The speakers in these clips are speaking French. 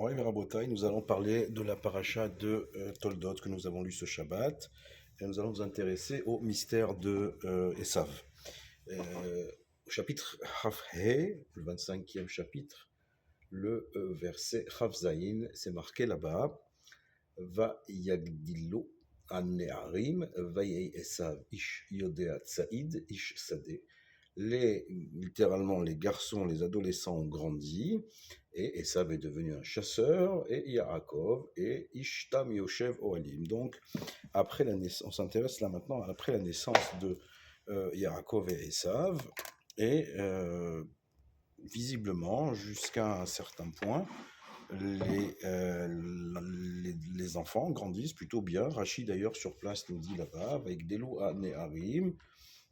Moraï Rabotai, nous allons parler de la paracha de Toldot que nous avons lu ce Shabbat. Et nous allons nous intéresser au mystère de Esav. Au chapitre Hafhe, le 25e chapitre, le verset Chavzaïn, c'est marqué là-bas Va yagdilo an-ne'arim, vayei Esav ish yodea tsaïd ish sadeh. Littéralement, les garçons, les adolescents ont grandi, et Esav est devenu un chasseur, et Yaakov et Ishtam Yoshev Ohalim. Donc, après la naissance, on s'intéresse là maintenant après la naissance de Yaakov et Esav, et visiblement, jusqu'à un certain point, les enfants grandissent plutôt bien. Rachid d'ailleurs sur place nous dit là-bas, avec Delu Neharim,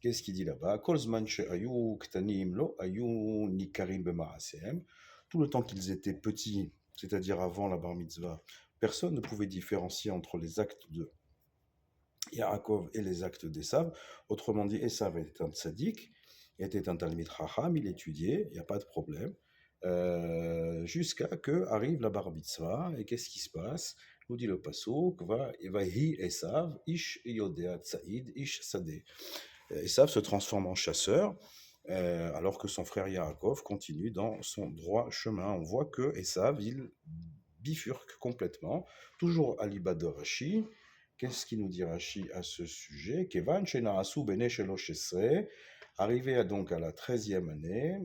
qu'est-ce qu'il dit là-bas? Kolzman she'ayu ktanim lo ayu nikarim b'ma'asehem. Tout le temps qu'ils étaient petits, c'est-à-dire avant la bar mitzvah, personne ne pouvait différencier entre les actes de Yaakov et les actes d'Esav. Autrement dit, Esav était un tzaddik, était un talmid chacham, il étudiait, il n'y a pas de problème, jusqu'à que arrive la bar mitzvah, et qu'est-ce qui se passe? Nous dit le pasuk, Vahi Esav, ish yodea tzaïd, ish sadeh. Esav se transforme en chasseur, alors que son frère Yaakov continue dans son droit chemin. On voit que Esav, il bifurque complètement, toujours à l'ibad de Rashi. Qu'est-ce qu'il nous dit Rashi à ce sujet? Kevan shenaasu bene shelosh esrei, arrivé donc à la 13e année,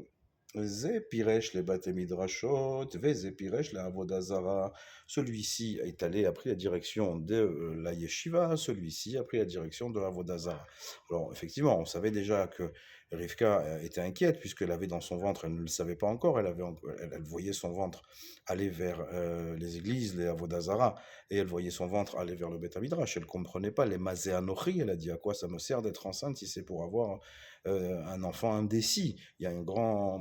Ze piresh le bate midrashot, ve piresh la avodah zara. Celui-ci est allé, a pris la direction de la yeshiva, celui-ci a pris la direction de avodah zara. Alors effectivement, on savait déjà que Rivka était inquiète puisqu'elle avait dans son ventre, elle ne le savait pas encore, elle voyait son ventre aller vers les églises, les avodah zara, et elle voyait son ventre aller vers le Beth Midrash. Elle ne comprenait pas les mazé anochi. Elle a dit à quoi ça me sert d'être enceinte si c'est pour avoir un enfant indécis. Il y a un grand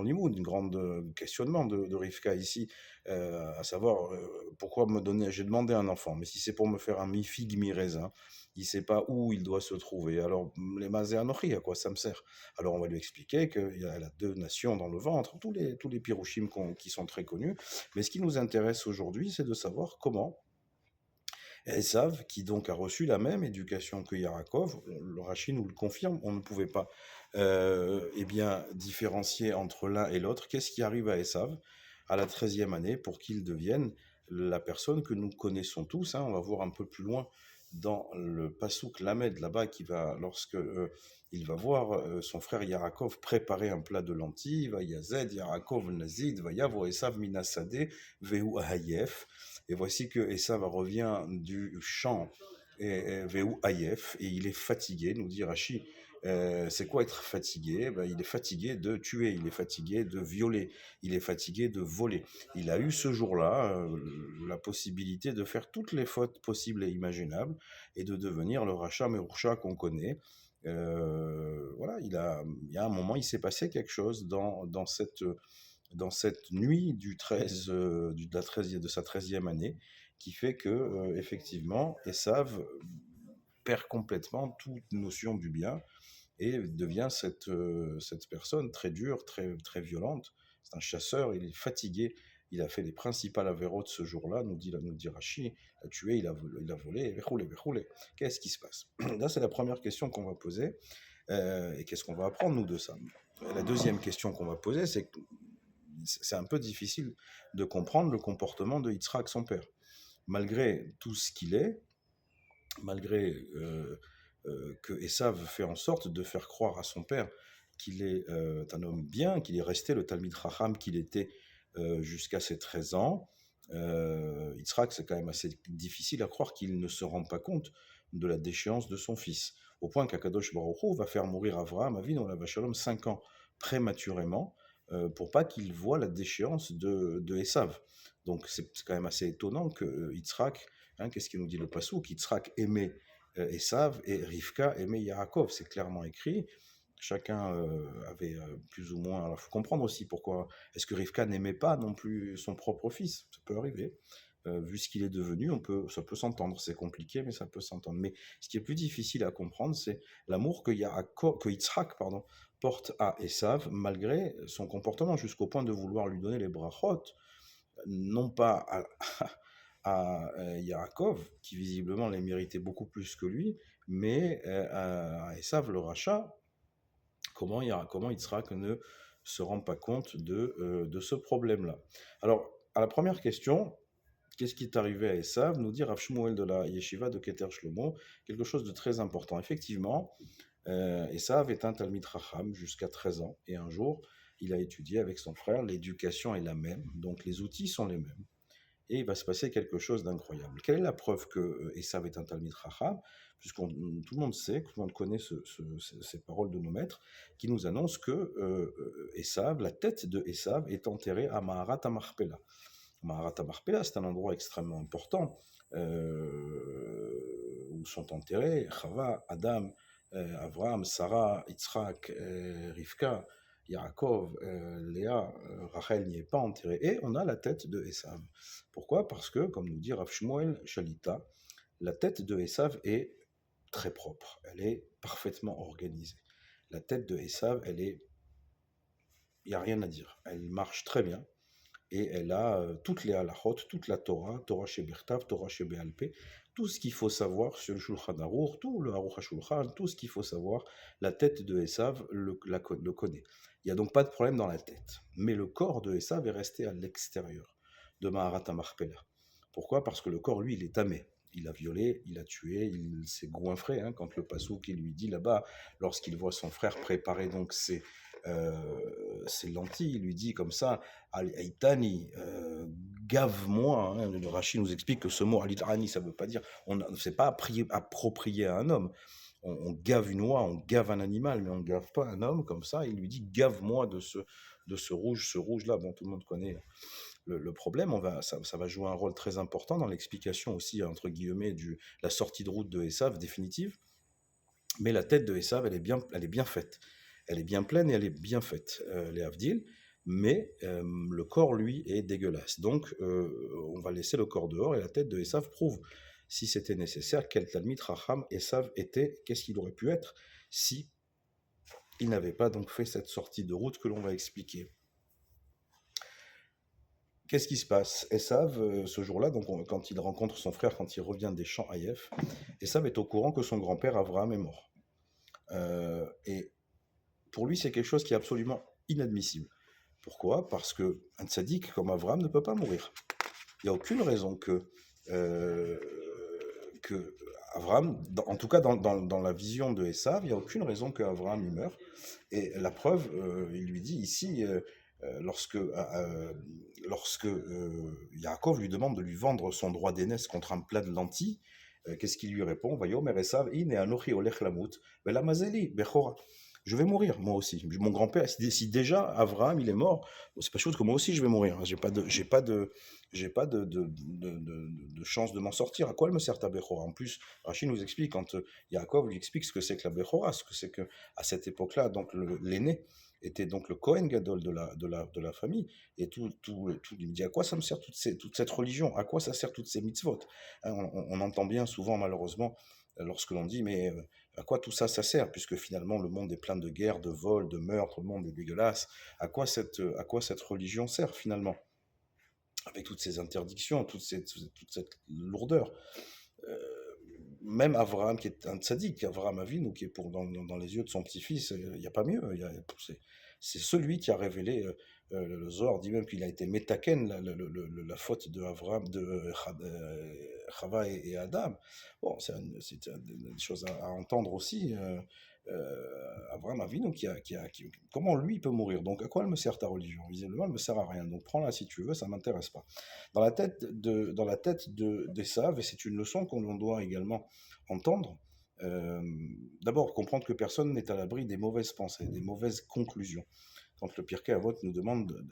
limoud, un grand questionnement de Rivka ici, à savoir pourquoi j'ai demandé un enfant, mais si c'est pour me faire un mi-figue, mi-raisin, il ne sait pas où il doit se trouver. Alors, les mazé anochi, à quoi ça me sert? Alors, on va lui expliquer qu'il a deux nations dans le ventre, tous les pirouchim qui sont très connus, mais ce qui nous intéresse aujourd'hui, c'est de savoir comment Esav, qui donc a reçu la même éducation que Yaakov, le Rashi nous le confirme, on ne pouvait pas différencier entre l'un et l'autre. Qu'est-ce qui arrive à Esav à la 13e année pour qu'il devienne la personne que nous connaissons tous, hein? On va voir un peu plus loin dans le Passouk Lamed, là-bas, lorsque il va voir son frère Yaakov préparer un plat de lentilles, va Yazed, Yaakov Nazid, va Yavo Esav Minasade, Vehu Ahayef. Et voici que Esav revient du champ, Vehu Ayef, et il est fatigué, nous dit Rashi. C'est quoi être fatigué? Il est fatigué de tuer, il est fatigué de violer, il est fatigué de voler. Il a eu ce jour-là la possibilité de faire toutes les fautes possibles et imaginables et de devenir le Racha Merusha qu'on connaît. Voilà, il y a un moment, il s'est passé quelque chose dans cette nuit du 13, de sa 13e année, qui fait que, effectivement, Esav perd complètement toute notion du bien et devient cette personne très dure, très, très violente. C'est un chasseur, il est fatigué, il a fait les principales avérotes ce jour-là, nous dit Rashi, il a tué, il a volé, verroulé. Qu'est-ce qui se passe? Là, c'est la première question qu'on va poser. Et qu'est-ce qu'on va apprendre, nous, de ça? La deuxième question qu'on va poser, c'est un peu difficile de comprendre le comportement de Yitzhak, son père. Malgré tout ce qu'il est, malgré que Esav fait en sorte de faire croire à son père qu'il est un homme bien, qu'il est resté le Talmid Chacham qu'il était jusqu'à ses 13 ans, Yitzhak, c'est quand même assez difficile à croire qu'il ne se rend pas compte de la déchéance de son fils, au point qu'Akadosh Baruch Hu va faire mourir Avraham Avinu la Vachalom 5 ans prématurément, pour pas qu'il voit la déchéance de Esav. Donc c'est quand même assez étonnant que Yitzhak, qu'est-ce qu'il nous dit le Passouk? Yitzhak aimait Esav et Rivka aimait Yaakov, c'est clairement écrit. Chacun avait plus ou moins. Alors, il faut comprendre aussi pourquoi. Est-ce que Rivka n'aimait pas non plus son propre fils? Ça peut arriver. Vu ce qu'il est devenu, ça peut s'entendre. C'est compliqué, mais ça peut s'entendre. Mais ce qui est plus difficile à comprendre, c'est l'amour que Yitzhak, porte à Esav, malgré son comportement, jusqu'au point de vouloir lui donner les brachot. non pas à, à Yaakov, qui visiblement les méritait beaucoup plus que lui, mais à Esav le rachat. Comment Yitzhak ne se rend pas compte de ce problème-là? Alors, à la première question, qu'est-ce qui est arrivé à Esav? Nous dit Rav Shmuel de la Yeshiva de Keter Shlomo, quelque chose de très important. Effectivement, Esav est un Talmid Chacham jusqu'à 13 ans, et un jour, il a étudié avec son frère, l'éducation est la même, donc les outils sont les mêmes et il va se passer quelque chose d'incroyable. Quelle est la preuve que Esav est un Talmid Chacham? Puisque tout le monde sait, tout le monde connaît ces paroles de nos maîtres, qui nous annoncent que Esav, la tête de Esav, est enterrée à Maharat HaMachpelah. Maharat HaMachpelah, c'est un endroit extrêmement important où sont enterrés Chava, Adam, Avraham, Sarah, Yitzhak, Rivka, Yaakov, Léa, Rachel n'y est pas enterrée. Et on a la tête de Esav. Pourquoi? Parce que, comme nous dit Rav Shmuel Shalita, la tête de Esav est très propre. Elle est parfaitement organisée. La tête de Esav, il n'y a rien à dire. Elle marche très bien et elle a toutes les halachot, toute la Torah, Torah chez Bertav, Torah chez Be'alpé, tout ce qu'il faut savoir sur le Shulchan Aruch, tout le Aruch HaShulchan, tout ce qu'il faut savoir, la tête de Esav le connaît. Il n'y a donc pas de problème dans la tête. Mais le corps de Esav est resté à l'extérieur de Maharat HaMachpelah. Pourquoi? Parce que le corps, lui, il est tamé. Il a violé, il a tué, il s'est goinfré, hein, quand le Passouk il lui dit là-bas, lorsqu'il voit son frère préparer donc euh, ses lentilles, il lui dit comme ça, Aitani, gave-moi. Hein, le Rachid nous explique que ce mot Alitani, ça ne veut pas dire, on ne s'est pas approprié à un homme. On gave une oie, on gave un animal, mais on ne gave pas un homme comme ça. Il lui dit gave-moi de ce rouge, ce rouge-là. Bon, tout le monde connaît le problème. Ça va jouer un rôle très important dans l'explication aussi, entre guillemets, la sortie de route de Esav définitive. Mais la tête de Esav, elle est bien faite. Elle est bien pleine et elle est bien faite, les Havdil, mais le corps, lui, est dégueulasse. Donc, on va laisser le corps dehors et la tête de Esav prouve, si c'était nécessaire, quel Talmid Racham Esav était, qu'est-ce qu'il aurait pu être si il n'avait pas donc fait cette sortie de route que l'on va expliquer. Qu'est-ce qui se passe? Esav, ce jour-là, donc quand il rencontre son frère, quand il revient des champs Haïf, Esav est au courant que son grand-père Abraham est mort. Et pour lui, c'est quelque chose qui est absolument inadmissible. Pourquoi? Parce qu'un tzaddik comme Abraham ne peut pas mourir. Il n'y a aucune raison euh, que Abraham, en tout cas dans la vision de Esav, il n'y a aucune raison qu'Abraham meure. Et la preuve, il lui dit ici, lorsque Yaakov lui demande de lui vendre son droit d'aînesse contre un plat de lentilles, qu'est-ce qu'il lui répond? Vayomer Esav, in anochi olech lamut, velamazeli bechora. Je vais mourir, moi aussi. Mon grand-père, si déjà Abraham il est mort, c'est pas chose que moi aussi je vais mourir. J'ai pas de chance de m'en sortir. À quoi elle me sert ta Bechora? En plus, Rachid nous explique, quand Yaakov lui explique ce que c'est que la Bechora, ce que c'est que à cette époque-là, donc l'aîné était donc le Kohen Gadol de la famille. Et il me dit, à quoi ça me sert toute cette religion? À quoi ça sert toutes ces mitzvot? Hein, on entend bien souvent, malheureusement, lorsque l'on dit, mais à quoi tout ça, ça sert? Puisque finalement, le monde est plein de guerres, de vols, de meurtres, le monde est dégueulasse. À quoi cette religion sert finalement? Avec toutes ces interdictions, toute cette lourdeur. Euh, Même Abraham, qui est un tzaddik, Abraham Avinu, qui est dans les yeux de son petit-fils, il n'y a pas mieux. C'est celui qui a révélé, le Zohar dit même qu'il a été métaken, la faute de Abraham, de Chava et Adam. Bon, c'est une chose à entendre aussi. Abraham Avinu, comment lui peut mourir? Donc à quoi elle me sert ta religion? Visiblement, elle ne me sert à rien. Donc prends-la si tu veux, ça ne m'intéresse pas. Dans la tête d'Esav, et c'est une leçon qu'on doit également entendre, euh, d'abord comprendre que personne n'est à l'abri des mauvaises pensées, des mauvaises conclusions. Quand le Pirkei Avot nous demande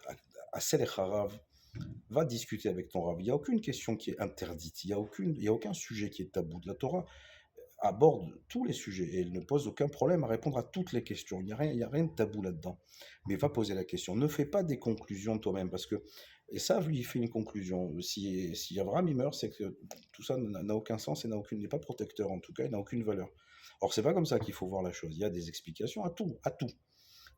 à Selech Harav, va discuter avec ton Rav. Il n'y a aucune question qui est interdite, il n'y a aucun sujet qui est tabou. De la Torah aborde tous les sujets et elle ne pose aucun problème à répondre à toutes les questions. Il y a rien de tabou là-dedans. Mais va poser la question. Ne fais pas des conclusions toi-même parce que, et ça, lui, il fait une conclusion. Si Abraham il meurt, c'est que tout ça n'a aucun sens et n'est pas protecteur en tout cas, il n'a aucune valeur. Or, c'est pas comme ça qu'il faut voir la chose. Il y a des explications à tout, à tout.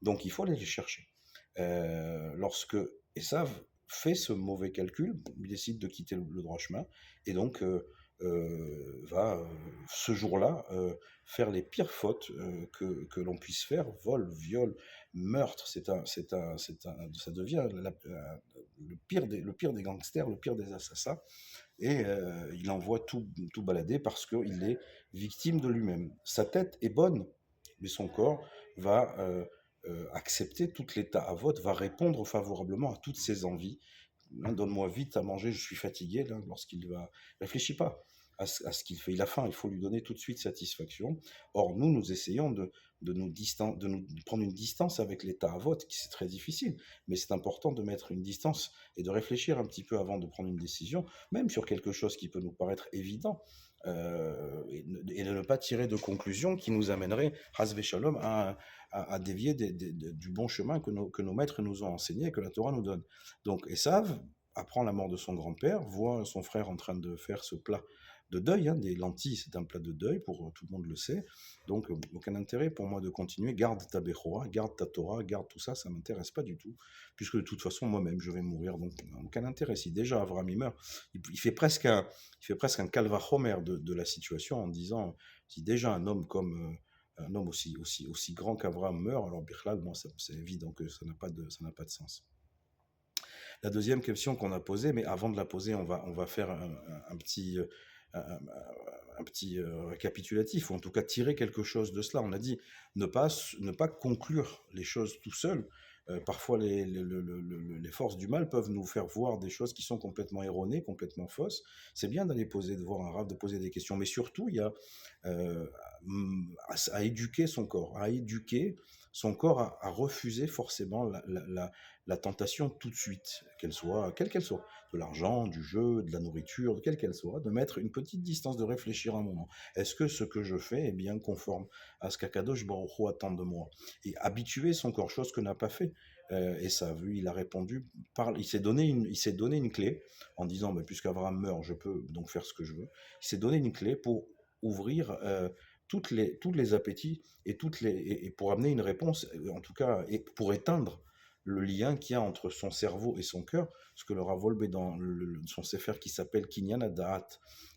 Donc, il faut aller les chercher. Lorsque Esav fait ce mauvais calcul, il décide de quitter le droit chemin, et donc va ce jour-là faire les pires fautes que l'on puisse faire, vol, viol, meurtre, ça devient le pire des gangsters, le pire des assassins, et il envoie tout balader parce qu'il est victime de lui-même. Sa tête est bonne, mais son corps va accepter tout l'état à vote, va répondre favorablement à toutes ses envies. Hein, donne-moi vite à manger, je suis fatigué. Là, lorsqu'il va, réfléchit pas à ce qu'il fait. Il a faim, il faut lui donner tout de suite satisfaction. Or, nous essayons de nous prendre une distance avec l'état à vote, qui c'est très difficile, mais c'est important de mettre une distance et de réfléchir un petit peu avant de prendre une décision, même sur quelque chose qui peut nous paraître évident, et de ne pas tirer de conclusions qui nous amèneraient, hasve shalom, à dévier du bon chemin que nos maîtres nous ont enseigné et que la Torah nous donne. Donc Esav apprend la mort de son grand-père, voit son frère en train de faire ce plat de deuil, hein, des lentilles, c'est un plat de deuil, pour tout le monde le sait, donc aucun intérêt pour moi de continuer, garde ta Bechoa, garde ta Torah, garde tout ça, ça m'intéresse pas du tout, puisque de toute façon moi-même je vais mourir, donc aucun intérêt. Si déjà Avraham il meurt, il fait presque un calvachomer de la situation en disant, si déjà un homme comme... un homme aussi grand qu'Avraham meurt, alors Birlal, bon, c'est évident que ça n'a pas de sens. La deuxième question qu'on a posée, mais avant de la poser, on va faire un petit, un, un petit récapitulatif, ou en tout cas tirer quelque chose de cela. On a dit ne pas conclure les choses tout seul. Parfois, les forces du mal peuvent nous faire voir des choses qui sont complètement erronées, complètement fausses. C'est bien d'aller de voir un rave, de poser des questions, mais surtout, il y a à éduquer son corps, à refuser forcément la tentation tout de suite, quelle qu'elle soit, de l'argent, du jeu, de la nourriture, quelle qu'elle soit, de mettre une petite distance, de réfléchir un moment. Est-ce que ce que je fais est bien conforme à ce qu'Akadosh Baruch Hu attend de moi? Et habituer son corps, chose que n'a pas fait. Et ça, vu, il a répondu, il s'est donné une clé en disant, bah, puisqu'Abraham meurt, je peux donc faire ce que je veux. Il s'est donné une clé pour ouvrir tous les appétits et pour amener une réponse, en tout cas, et pour éteindre le lien qu'il y a entre son cerveau et son cœur, ce que le Rav Wolbe dans son sefer qui s'appelle Kinyan Adaat,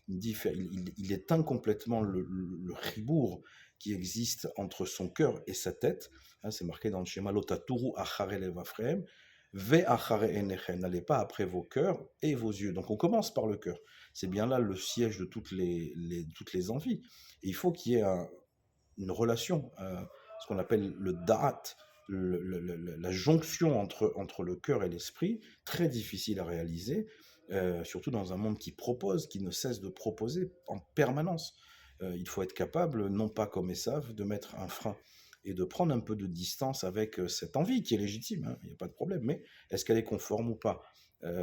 il éteint complètement le ribour qui existe entre son cœur et sa tête. Hein, c'est marqué dans le schéma Lotaturu achare levafrehem, ve achare enechem, n'allez pas après vos cœurs et vos yeux. Donc on commence par le cœur. C'est bien là le siège de toutes les envies. Et il faut qu'il y ait une relation, ce qu'on appelle le da'at, la jonction entre le cœur et l'esprit, très difficile à réaliser, surtout dans un monde qui ne cesse de proposer en permanence. Il faut être capable, non pas comme Esav, de mettre un frein et de prendre un peu de distance avec cette envie qui est légitime, hein, il n'y a pas de problème, mais est-ce qu'elle est conforme ou pas?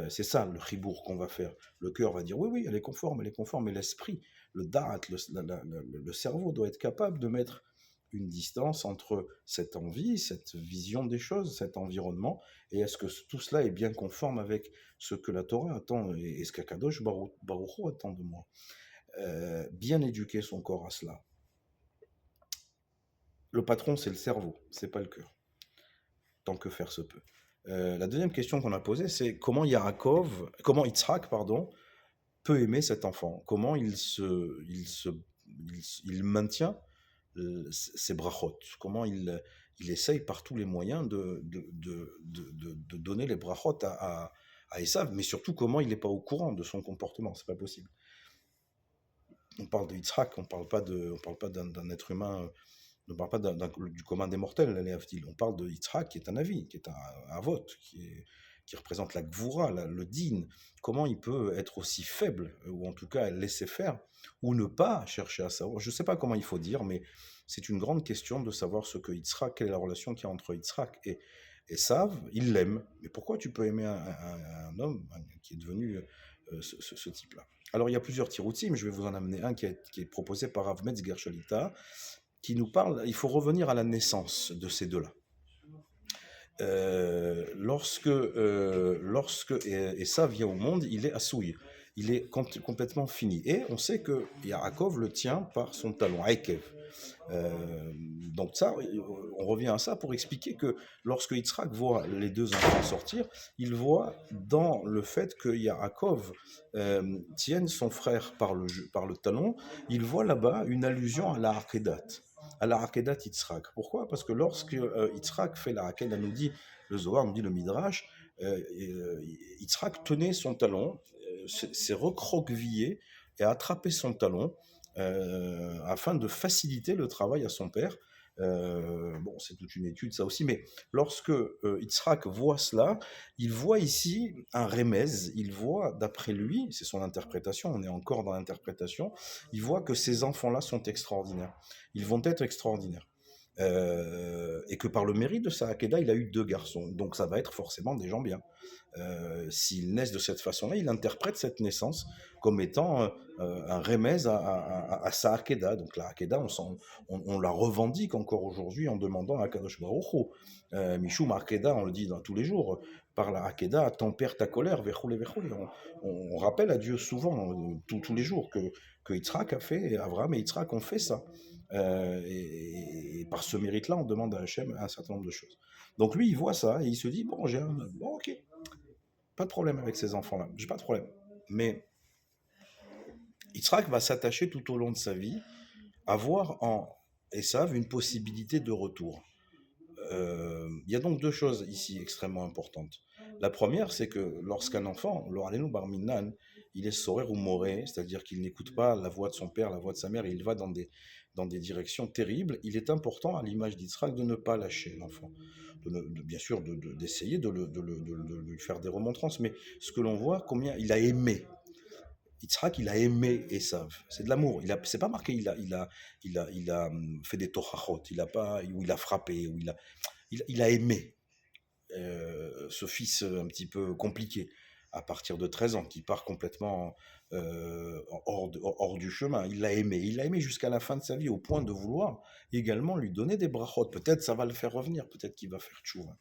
C'est ça le ribour qu'on va faire. Le cœur va dire oui, elle est conforme, mais l'esprit, le da'at, le cerveau doit être capable de mettre une distance entre cette envie, cette vision des choses, cet environnement, et est-ce que tout cela est bien conforme avec ce que la Torah attend et ce qu'Akadosh Baruch Hu attend de moi. Bien éduquer son corps à cela. Le patron, c'est le cerveau, c'est pas le cœur, tant que faire se peut. La deuxième question qu'on a posée, c'est comment Yitzhak, peut aimer cet enfant, comment il maintient ses brachot, comment il essaye par tous les moyens de donner les brachot à Esav, mais surtout comment il n'est pas au courant de son comportement, c'est pas possible. On parle de Yitzhak, on parle pas d'un être humain, on ne parle pas du commun des mortels, on parle de Yitzhak qui est un avis, qui est un vote, qui représente la gvoura, le din. Comment il peut être aussi faible, ou en tout cas laisser faire, ou ne pas chercher à savoir. Je ne sais pas comment il faut dire, mais c'est une grande question de savoir ce que Yitzhak, quelle est la relation qu'il y a entre Yitzhak et Esav. Il l'aime, mais pourquoi tu peux aimer un homme qui est devenu ce type-là? Alors il y a plusieurs tiroutim, mais je vais vous en amener un qui est proposé par Rav Metzger Shalita, qui nous parle, il faut revenir à la naissance de ces deux-là. Lorsque Esav vient au monde, il est assouille. il est complètement fini. Et on sait que Yaakov le tient par son talon, Akev. Donc ça, on revient à ça pour expliquer que lorsque Yitzhak voit les deux enfants sortir, il voit dans le fait que Yaakov tienne son frère par le talon, il voit là-bas une allusion à la Akedat Yitzhak. Pourquoi? Parce que lorsque Yitzhak fait la Akedat, nous dit le Zohar, nous dit le Midrash, Yitzhak tenait son talon, s'est recroquevillé et a attrapé son talon afin de faciliter le travail à son père. Bon, c'est toute une étude ça aussi, mais lorsque Yitzhak voit cela, il voit ici un remez, il voit, d'après lui, c'est son interprétation, on est encore dans l'interprétation, il voit que ces enfants-là sont extraordinaires, ils vont être extraordinaires. Et que par le mérite de sa Hakeda, il a eu deux garçons, donc ça va être forcément des gens bien. S'ils naissent de cette façon-là, il interprète cette naissance comme étant un remez à sa Hakeda. Donc la Hakeda, on la revendique encore aujourd'hui en demandant à Kadosh Baruch Hu. Mishum Hakeda, on le dit dans tous les jours, par la Hakeda, tempère ta colère, vechoule, vechoule. On rappelle à Dieu souvent, tous les jours, que Yitzhak a fait, Abraham et Yitzhak ont fait ça. Et par ce mérite-là, on demande à Hachem un certain nombre de choses. Donc lui, il voit ça et il se dit, bon, bon, ok, pas de problème avec ces enfants-là, j'ai pas de problème. Mais Yitzhak va s'attacher tout au long de sa vie à voir en Esav une possibilité de retour. Il y a donc deux choses ici extrêmement importantes. La première, c'est que lorsqu'un enfant, l'Oralenu Barminan, il est sorer ou moré, c'est-à-dire qu'il n'écoute pas la voix de son père, la voix de sa mère, et il va dans des directions terribles, il est important, à l'image d'Yitzhak, de ne pas lâcher l'enfant. Bien sûr, d'essayer de lui faire des remontrances, mais ce que l'on voit, combien il a aimé. Yitzhak, il a aimé Esav. C'est de l'amour. C'est pas marqué, il a fait des tochachot, ou il a frappé, il a aimé ce fils un petit peu compliqué à partir de 13 ans, qui part complètement hors du chemin. Il l'a aimé jusqu'à la fin de sa vie, au point de vouloir également lui donner des brachot. Peut-être ça va le faire revenir, peut-être qu'il va faire tchouva.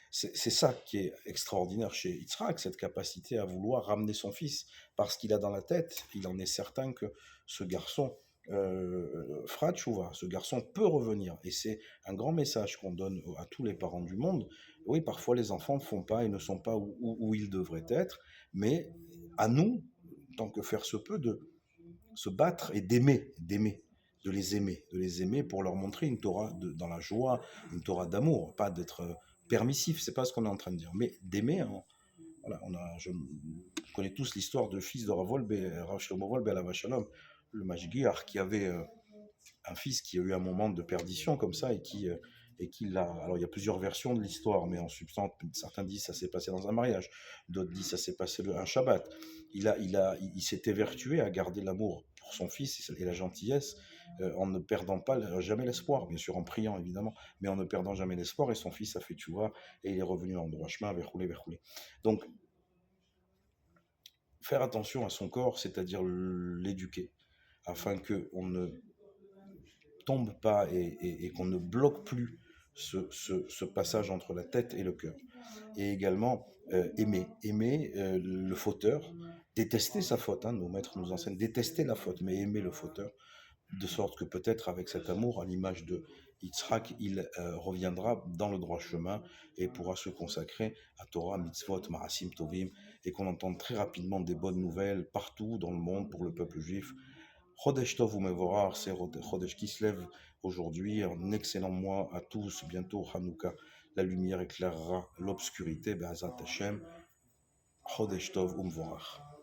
C'est ça qui est extraordinaire chez Yitzhak, cette capacité à vouloir ramener son fils, parce qu'il a dans la tête, il en est certain que ce garçon fera tchouva, ce garçon peut revenir. Et c'est un grand message qu'on donne à tous les parents du monde. Oui, parfois les enfants ne font pas et ne sont pas où ils devraient être, mais à nous, tant que faire se peut, de se battre et d'aimer, de les aimer pour leur montrer une Torah dans la joie, une Torah d'amour, pas d'être permissif, c'est pas ce qu'on est en train de dire, mais d'aimer. Voilà, je connais tous l'histoire de fils de Rav Shlomo Wolbe, alav shalom, le Mashgiach, qui avait un fils qui a eu un moment de perdition comme ça et qui l'a. Alors il y a plusieurs versions de l'histoire, mais en substance, certains disent ça s'est passé dans un mariage, d'autres disent ça s'est passé un Shabbat. Il s'est évertué à garder l'amour pour son fils et la gentillesse en ne perdant pas jamais l'espoir, bien sûr en priant évidemment, mais en ne perdant jamais l'espoir. Et son fils a fait tchouva et il est revenu dans le droit chemin, verroulé. Donc faire attention à son corps, c'est-à-dire l'éduquer, afin qu'on ne tombe pas et qu'on ne bloque plus ce passage entre la tête et le cœur. Et également aimer le fauteur, détester sa faute. Nos maîtres nous enseignent détester la faute, mais aimer le fauteur, de sorte que peut-être avec cet amour, à l'image de Yitzhak, il reviendra dans le droit chemin et pourra se consacrer à Torah, Mitzvot, Marasim, Tovim, et qu'on entende très rapidement des bonnes nouvelles partout dans le monde pour le peuple juif. Chodesh Tov Umevorar, c'est Chodesh qui se lève aujourd'hui, un excellent mois à tous, bientôt Hanouka, la lumière éclairera l'obscurité, Be'ezrat Hashem, Chodesh Tov Umevorar.